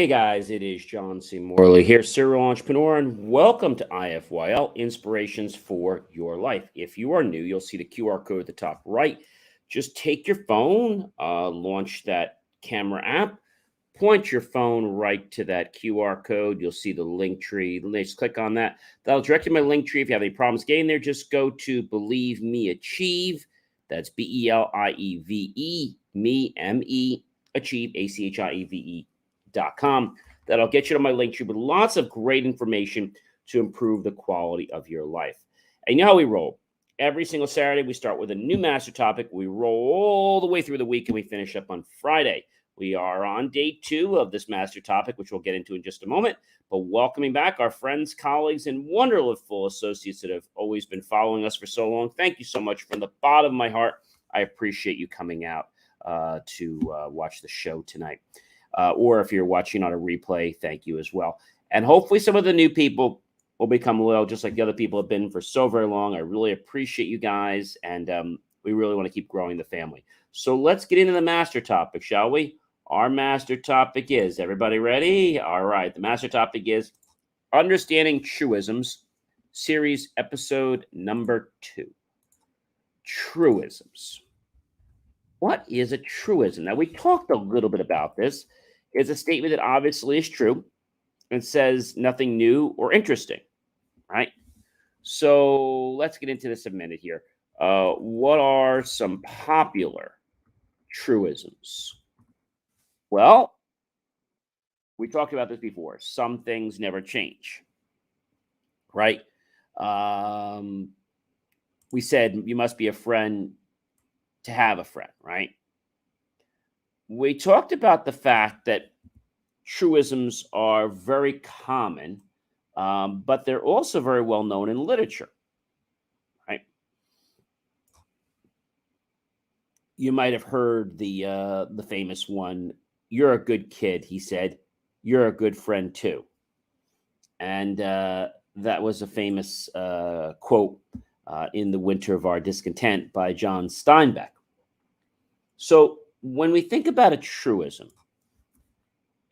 Hey guys, it is John C. Morley here, serial entrepreneur, and welcome to IFYL Inspirations for Your Life. If you are new, you'll see the QR code at the top right. Just take your phone, launch that camera app, point your phone right to that QR code. You'll see the link tree. Just click on that. That'll direct you to my link tree. If you have any problems getting there, just go to Believe Me Achieve. That's BELIEVE, me, M-E, Achieve, ACHIEVE.com. That'll get you to my link tree with lots of great information to improve the quality of your life. And you know how we roll. Every single Saturday, we start with a new master topic. We roll all the way through the week, and we finish up on Friday. We are on day 2 of this master topic, which we'll get into in just a moment. But welcoming back our friends, colleagues, and wonderful associates that have always been following us for so long. Thank you so much from the bottom of my heart. I appreciate you coming out to watch the show tonight. Or if you're watching on a replay, thank you as well. And hopefully some of the new people will become loyal, just like the other people have been for so very long. I really appreciate you guys, and we really want to keep growing the family. So let's get into the master topic, shall we? Our master topic is, everybody ready? All right, the master topic is Understanding Truisms, series episode number 2. Truisms. What is a truism? Now, we talked a little bit about this. It's a statement that obviously is true and says nothing new or interesting, right? So let's get into this a minute here. What are some popular truisms? Well, we talked about this before. Some things never change, right? We said you must be a friend to have a friend, right? We talked about the fact that truisms are very common, but they're also very well known in literature, right? You might have heard the famous one, "You're a good kid," he said. "You're a good friend too." And that was a famous quote in The Winter of Our Discontent by John Steinbeck. So when we think about a truism,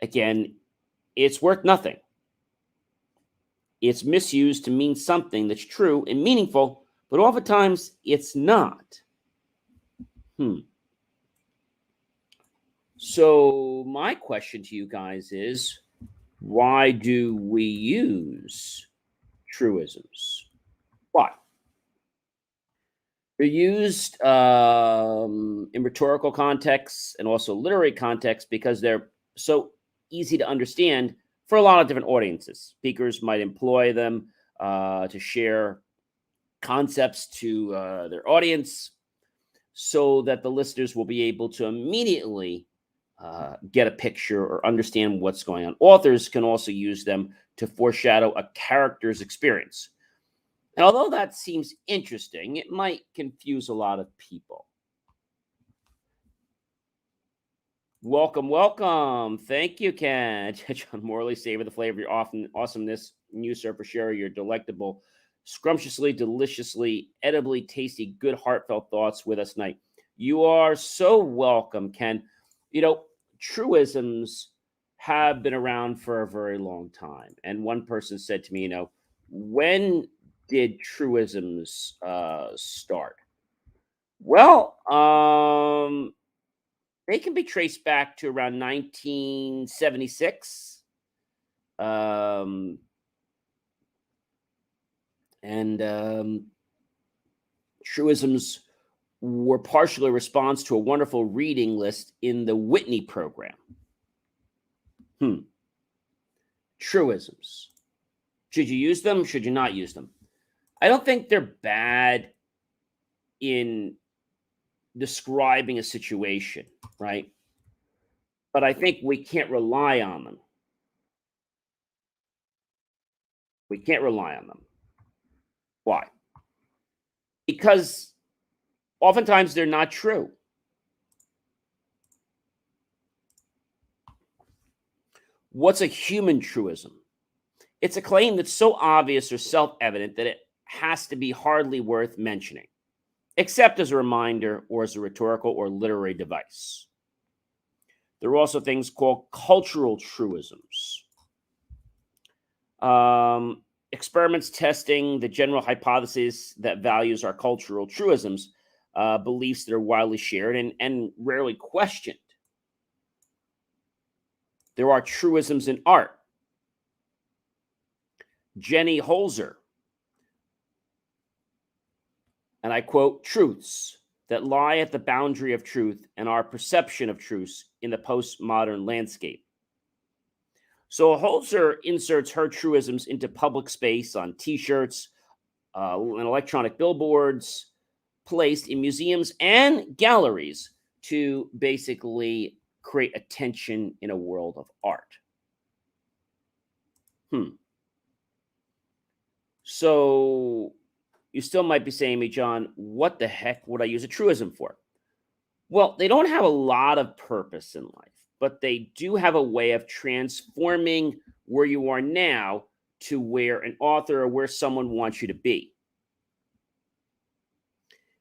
again, it's worth nothing. It's misused to mean something that's true and meaningful, but oftentimes it's not. So my question to you guys is, why do we use truisms? Why? They're used in rhetorical contexts and also literary contexts because they're so easy to understand for a lot of different audiences. Speakers might employ them to share concepts to their audience so that the listeners will be able to immediately get a picture or understand what's going on. Authors can also use them to foreshadow a character's experience. And although that seems interesting, it might confuse a lot of people. Welcome, welcome. Thank you, Ken. John Morley, savor the flavor of your awesomeness. You, sir, for sharing your delectable, scrumptiously, deliciously, edibly tasty, good, heartfelt thoughts with us tonight. You are so welcome, Ken. You know, truisms have been around for a very long time. And one person said to me, when did truisms start? Well, they can be traced back to around 1976. Truisms were partially a response to a wonderful reading list in the Whitney program. Truisms. Should you use them? Should you not use them? I don't think they're bad in describing a situation, right? But I think we can't rely on them. We can't rely on them. Why? Because oftentimes they're not true. What's a human truism? It's a claim that's so obvious or self-evident that it has to be hardly worth mentioning, except as a reminder or as a rhetorical or literary device. There are also things called cultural truisms. Experiments testing the general hypothesis that values are cultural truisms, beliefs that are widely shared and rarely questioned. There are truisms in art. Jenny Holzer, and I quote, truths that lie at the boundary of truth and our perception of truths in the postmodern landscape. So Holzer inserts her truisms into public space on T-shirts and electronic billboards, placed in museums and galleries to basically create attention in a world of art. So you still might be saying to me, John, what the heck would I use a truism for? Well, they don't have a lot of purpose in life, but they do have a way of transforming where you are now to where an author or where someone wants you to be.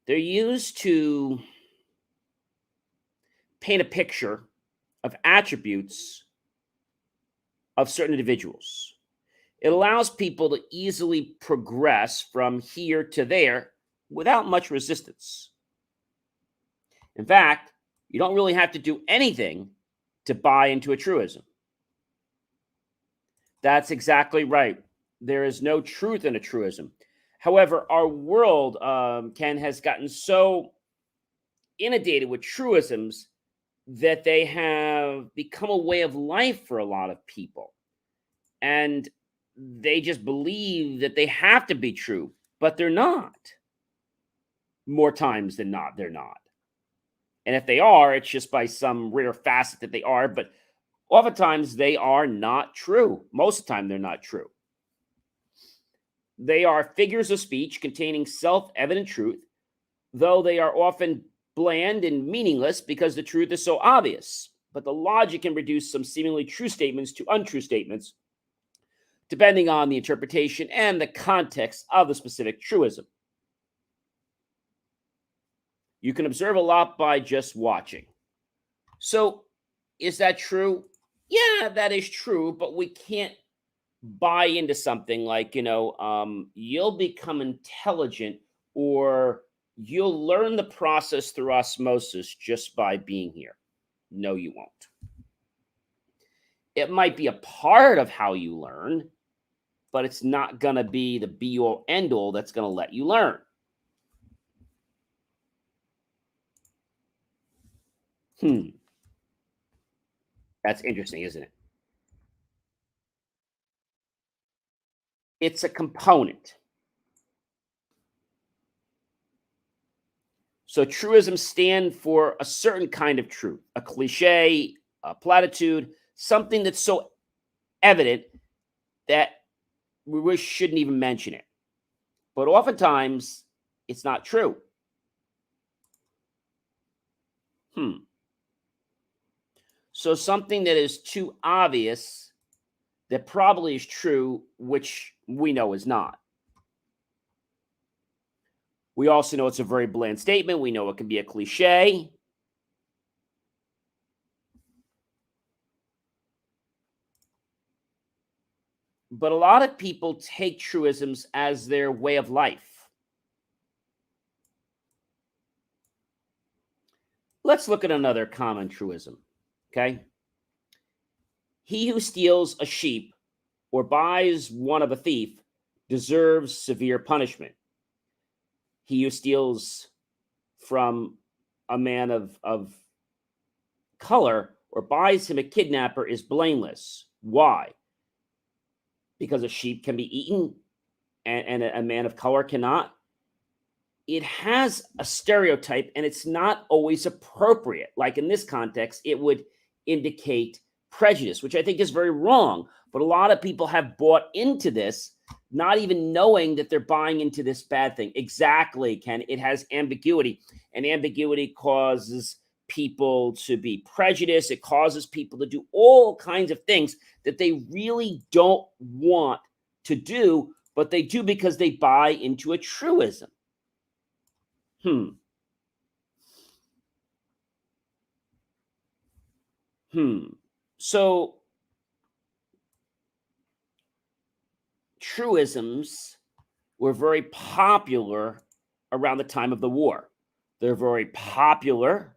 They're used to paint a picture of attributes of certain individuals. It allows people to easily progress from here to there without much resistance. In fact, you don't really have to do anything to buy into a truism. That's exactly right. There is no truth in a truism. However, our world, Ken, has gotten so inundated with truisms that they have become a way of life for a lot of people. And they just believe that they have to be true, but they're not. More times than not, they're not. And if they are, it's just by some rare facet that they are, but oftentimes they are not true. Most of the time, they're not true. They are figures of speech containing self-evident truth, though they are often bland and meaningless because the truth is so obvious. But the logic can reduce some seemingly true statements to untrue statements, depending on the interpretation and the context of the specific truism. You can observe a lot by just watching. So, is that true? Yeah, that is true, but we can't buy into something like, you'll become intelligent or you'll learn the process through osmosis just by being here. No, you won't. It might be a part of how you learn, but it's not going to be the be-all, end-all that's going to let you learn. That's interesting, isn't it? It's a component. So truisms stand for a certain kind of truth, a cliche, a platitude, something that's so evident that we really shouldn't even mention it. But oftentimes, it's not true. So something that is too obvious that probably is true, which we know is not. We also know it's a very bland statement. We know it can be a cliche. But a lot of people take truisms as their way of life. Let's look at another common truism, okay? He who steals a sheep or buys one of a thief deserves severe punishment. He who steals from a man of color or buys him a kidnapper is blameless. Why? Because a sheep can be eaten and a man of color cannot. It has a stereotype and it's not always appropriate. Like in this context, it would indicate prejudice, which I think is very wrong. But a lot of people have bought into this, not even knowing that they're buying into this bad thing. Exactly, Ken. It has ambiguity, and ambiguity causes people to be prejudiced. It causes people to do all kinds of things that they really don't want to do, but they do because they buy into a truism. So truisms were very popular around the time of the war. They're very popular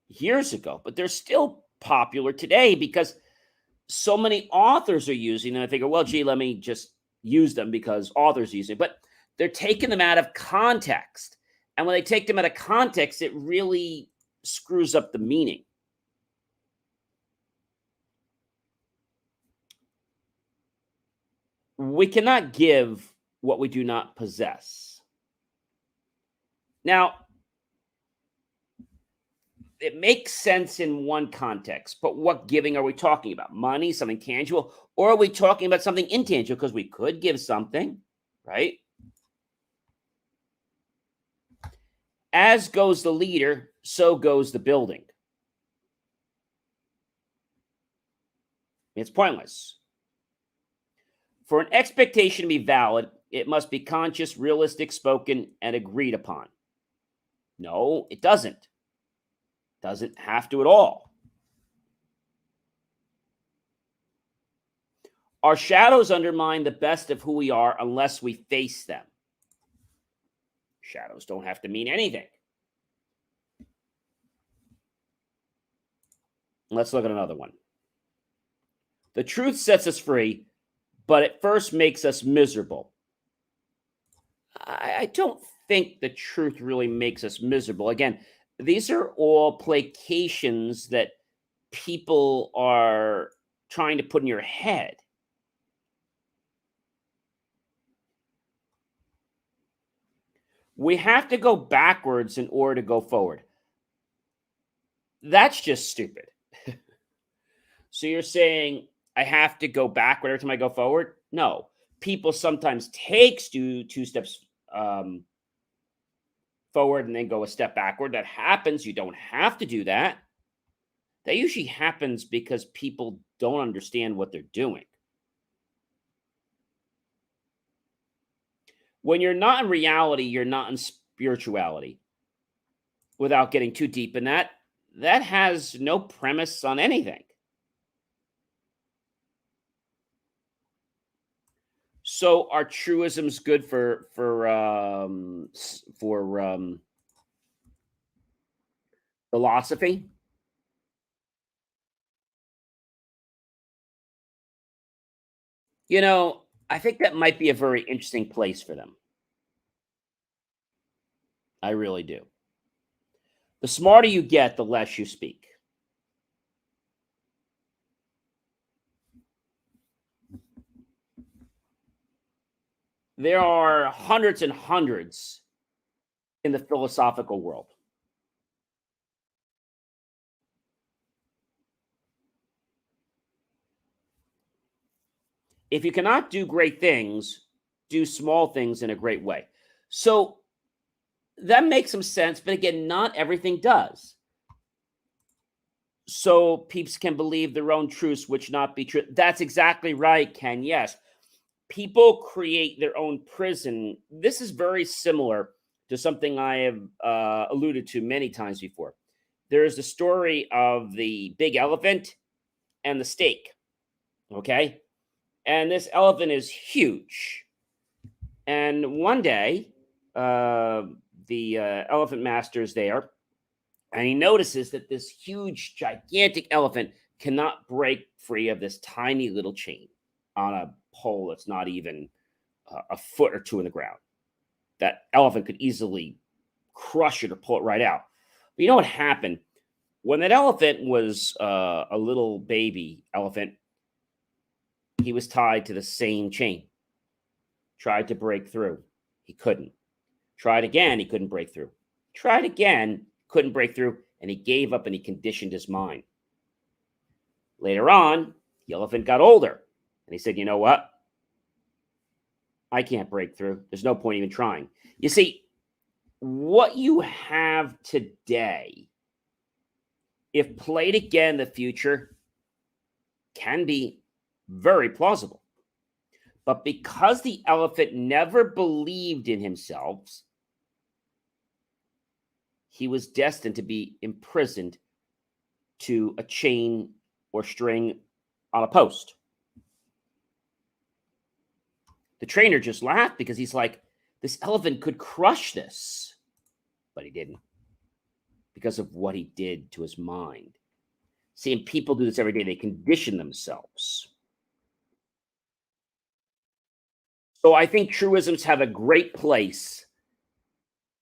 years ago, but they're still popular today because so many authors are using them. I figure, well, gee, let me just use them because authors use it. But they're taking them out of context. And when they take them out of context, it really screws up the meaning. We cannot give what we do not possess. Now, it makes sense in one context, but what giving are we talking about? Money, something tangible, or are we talking about something intangible? Because we could give something, right? As goes the leader, so goes the building. It's pointless. For an expectation to be valid, it must be conscious, realistic, spoken, and agreed upon. No, it doesn't. Doesn't have to at all. Our shadows undermine the best of who we are unless we face them. Shadows don't have to mean anything. Let's look at another one. The truth sets us free, but it first makes us miserable. I don't think the truth really makes us miserable. Again, these are all placations that people are trying to put in your head. We have to go backwards in order to go forward. That's just stupid. So you're saying I have to go backward every time I go forward? No. People sometimes take two steps forward and then go a step backward. That happens. You don't have to do that. That usually happens because people don't understand what they're doing. When you're not in reality, you're not in spirituality. Without getting too deep in that, that has no premise on anything. So are truisms good for philosophy? I think that might be a very interesting place for them. I really do. The smarter you get, the less you speak. There are hundreds and hundreds in the philosophical world. If you cannot do great things, do small things in a great way. So that makes some sense, but again, not everything does. So peeps can believe their own truths, which not be true. That's exactly right, Ken. Yes. People create their own prison. This is very similar to something I have alluded to many times before. There is the story of the big elephant and the snake. Okay. And this elephant is huge. And one day, uh, the elephant master is there, and he notices that this huge, gigantic elephant cannot break free of this tiny little chain on a pole that's not even a foot or two in the ground. That elephant could easily crush it or pull it right out. But you know what happened? When that elephant was a little baby elephant, he was tied to the same chain. Tried to break through. He couldn't. Tried again. He couldn't break through. Tried again. Couldn't break through. And he gave up and he conditioned his mind. Later on, the elephant got older. And he said, you know what? I can't break through. There's no point even trying. You see, what you have today, if played again in the future, can be very plausible. But because the elephant never believed in himself, he was destined to be imprisoned to a chain or string on a post. The trainer just laughed because he's like, this elephant could crush this, but he didn't because of what he did to his mind. See, and people do this every day. They condition themselves. So I think truisms have a great place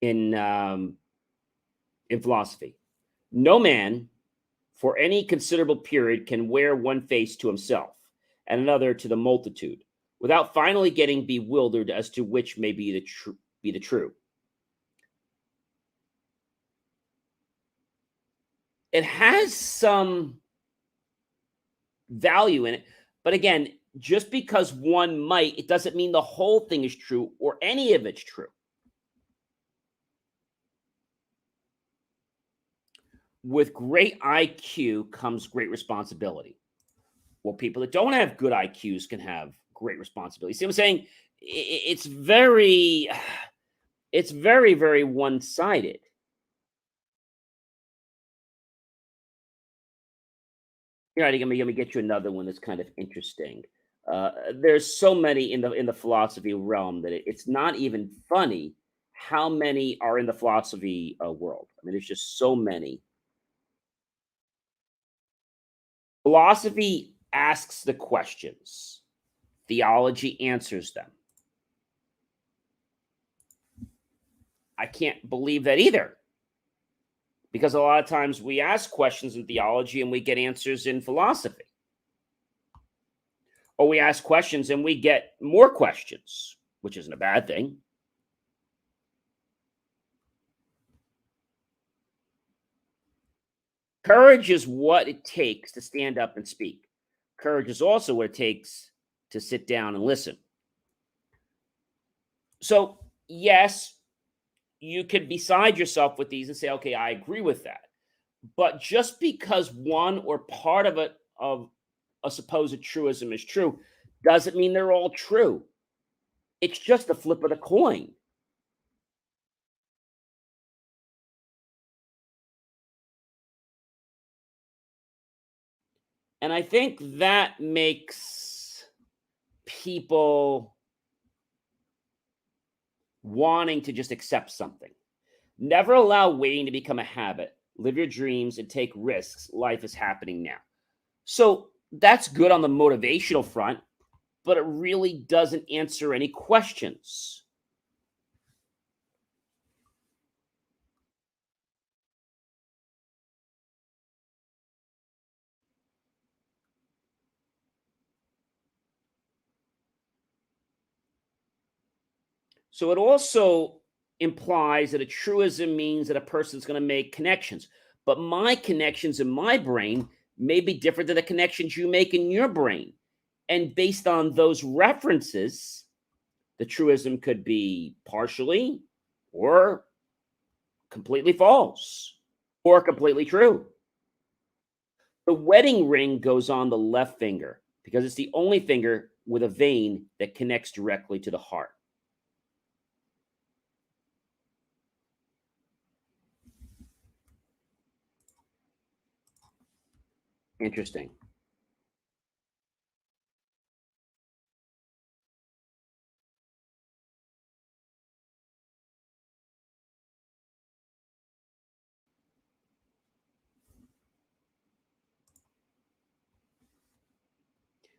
in philosophy. No man, for any considerable period, can wear one face to himself and another to the multitude, without finally getting bewildered as to which may be the true. It has some value in it, but again, just because one might, it doesn't mean the whole thing is true or any of it's true. With great IQ comes great responsibility. Well, people that don't have good IQs can have great responsibility. See what I'm saying? It's very, it's very, very one-sided. Here, let me get you another one that's kind of interesting. There's so many in the philosophy realm that it's not even funny how many are in the philosophy world. I mean, there's just so many. Philosophy asks the questions. Theology answers them. I can't believe that either. Because a lot of times we ask questions in theology and we get answers in philosophy. Or we ask questions and we get more questions, which isn't a bad thing. Courage is what it takes to stand up and speak. Courage is also what it takes to sit down and listen. So, yes, you could beside yourself with these and say, okay, I agree with that. But just because one or part of it, of a supposed truism is true, doesn't mean they're all true. It's just a flip of the coin. And I think that makes people wanting to just accept something. Never allow waiting to become a habit. Live your dreams and take risks. Life is happening now. So that's good on the motivational front, but it really doesn't answer any questions. So it also implies that a truism means that a person's going to make connections. But my connections in my brain may be different than the connections you make in your brain. And based on those references, the truism could be partially or completely false or completely true. The wedding ring goes on the left finger because it's the only finger with a vein that connects directly to the heart. Interesting.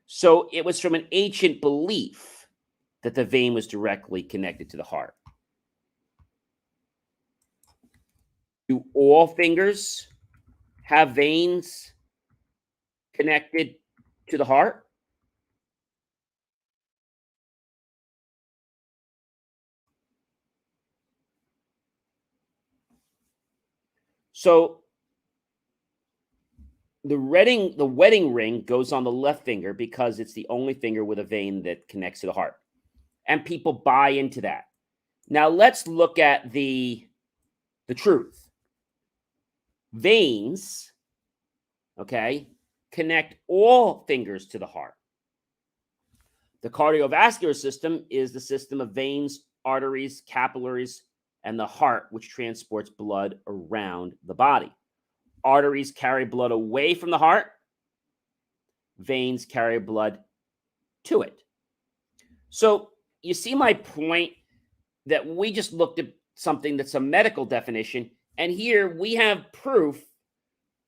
So it was from an ancient belief that the vein was directly connected to the heart. Do all fingers have veins connected to the heart? So the wedding ring goes on the left finger because it's the only finger with a vein that connects to the heart. And people buy into that. Now let's look at the truth. Veins, okay, connect all fingers to the heart. The cardiovascular system is the system of veins, arteries, capillaries, and the heart, which transports blood around the body. Arteries carry blood away from the heart. Veins carry blood to it. So you see my point that we just looked at something that's a medical definition, and here we have proof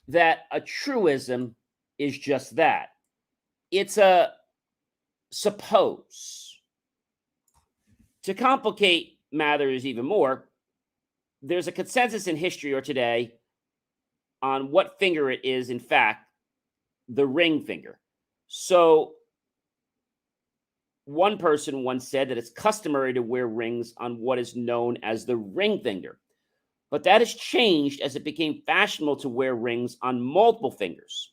that a truism is just that. It's a suppose. To complicate matters even more, there's a consensus in history or today on what finger it is, in fact, the ring finger. So one person once said that it's customary to wear rings on what is known as the ring finger. But that has changed as it became fashionable to wear rings on multiple fingers.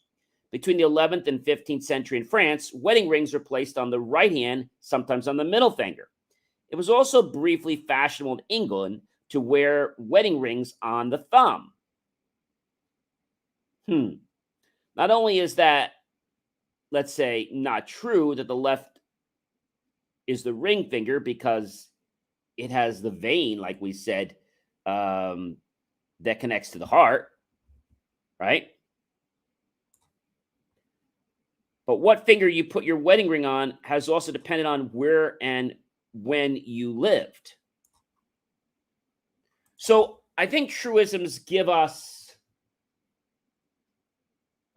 Between the 11th and 15th century in France, wedding rings were placed on the right hand, sometimes on the middle finger. It was also briefly fashionable in England to wear wedding rings on the thumb. Not only is that, let's say, not true that the left is the ring finger because it has the vein, like we said, that connects to the heart, right? But what finger you put your wedding ring on has also depended on where and when you lived. So I think truisms give us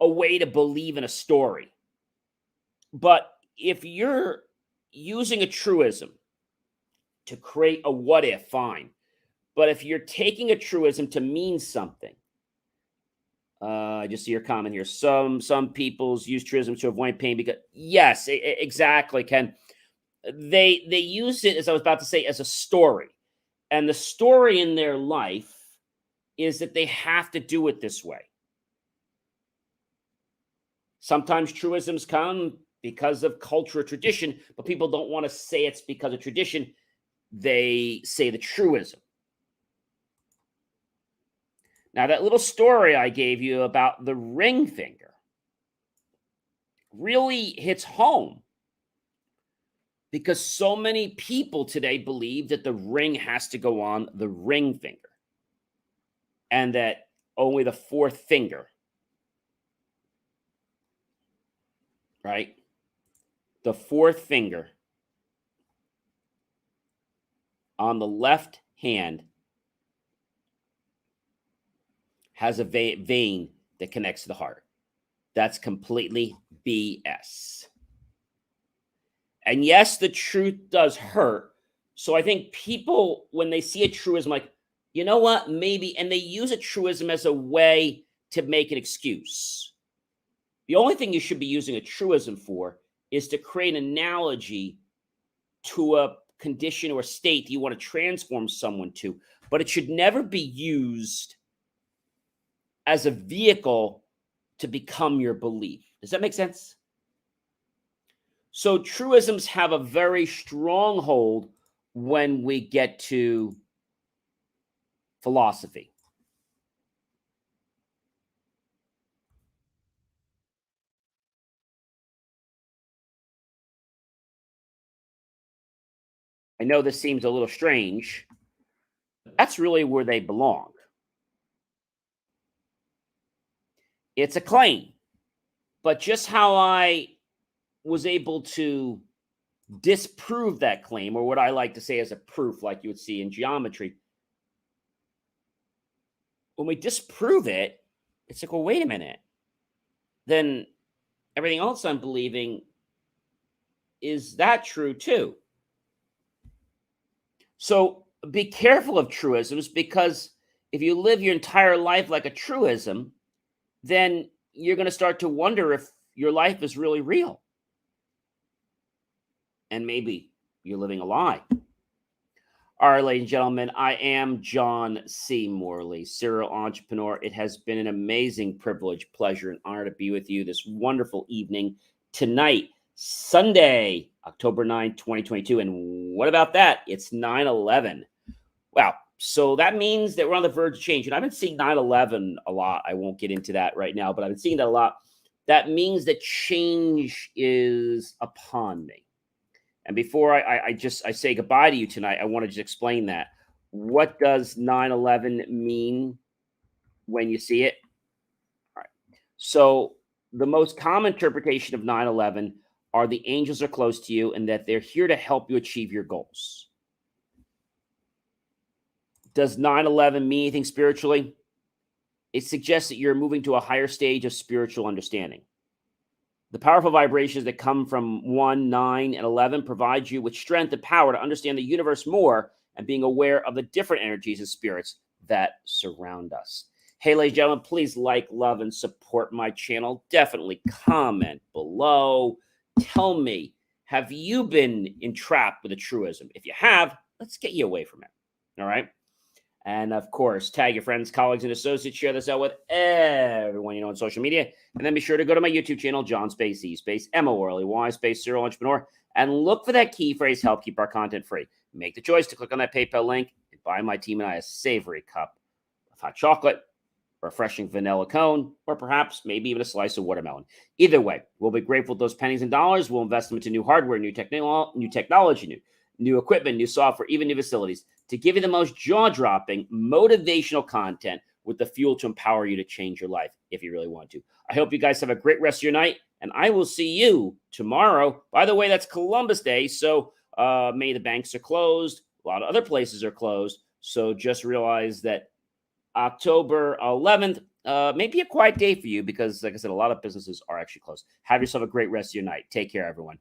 a way to believe in a story. But if you're using a truism to create a what if, fine. But if you're taking a truism to mean something, I just see your comment here. Some peoples use truisms to avoid pain because yes, exactly, Ken. They use it, as I was about to say, as a story, and the story in their life is that they have to do it this way. Sometimes truisms come because of culture or tradition, but people don't want to say it's because of tradition. They say the truism. Now, that little story I gave you about the ring finger really hits home because so many people today believe that the ring has to go on the ring finger and that only the fourth finger, right? The fourth finger on the left hand has a vein that connects to the heart. That's completely BS. And yes, the truth does hurt. So I think people, when they see a truism, like, you know what, maybe, and they use a truism as a way to make an excuse. The only thing you should be using a truism for is to create an analogy to a condition or state that you want to transform someone to, but it should never be used as a vehicle to become your belief. Does that make sense? So truisms have a very strong hold when we get to philosophy. I know this seems a little strange. That's really where they belong. It's a claim. But just how I was able to disprove that claim, or what I like to say as a proof, like you would see in geometry, when we disprove it, it's like, well, wait a minute. Then everything else I'm believing, is that true too? So be careful of truisms, because if you live your entire life like a truism, then you're going to start to wonder if your life is really real. And maybe you're living a lie. All right, ladies and gentlemen, I am John C. Morley, serial entrepreneur. It has been an amazing privilege, pleasure, and honor to be with you this wonderful evening tonight, Sunday, October 9th, 2022. And what about that? It's 9/11. Wow. So that means that we're on the verge of change. And I've been seeing 9/11 a lot. I won't get into that right now, but I've been seeing that a lot. That means that change is upon me. And before I say goodbye to you tonight, I want to just explain that. What does 9/11 mean when you see it? So the most common interpretation of 9/11 are the angels are close to you and that they're here to help you achieve your goals. Does 9/11 mean anything spiritually? It suggests that you're moving to a higher stage of spiritual understanding. The powerful vibrations that come from 1, 9, and 11 provide you with strength and power to understand the universe more and being aware of the different energies and spirits that surround us. Hey, ladies and gentlemen, please like, love, and support my channel. Definitely comment below. Tell me, have you been entrapped with a truism? If you have, let's get you away from it. All right. And of course, tag your friends, colleagues, and associates. Share this out with everyone you know on social media. And then be sure to go to my YouTube channel, John Space E Space MORLEY Space Serial Entrepreneur, and look for that key phrase, help keep our content free. Make the choice to click on that PayPal link and buy my team and I a savory cup of hot chocolate, refreshing vanilla cone, or perhaps maybe even a slice of watermelon. Either way, we'll be grateful for those pennies and dollars. We'll invest them into new hardware, new technology, new equipment, new software, even new facilities to give you the most jaw-dropping, motivational content with the fuel to empower you to change your life if you really want to. I hope you guys have a great rest of your night, and I will see you tomorrow. By the way, that's Columbus Day, so many of the banks are closed. A lot of other places are closed, so just realize that October 11th may be a quiet day for you because, like I said, a lot of businesses are actually closed. Have yourself a great rest of your night. Take care, everyone.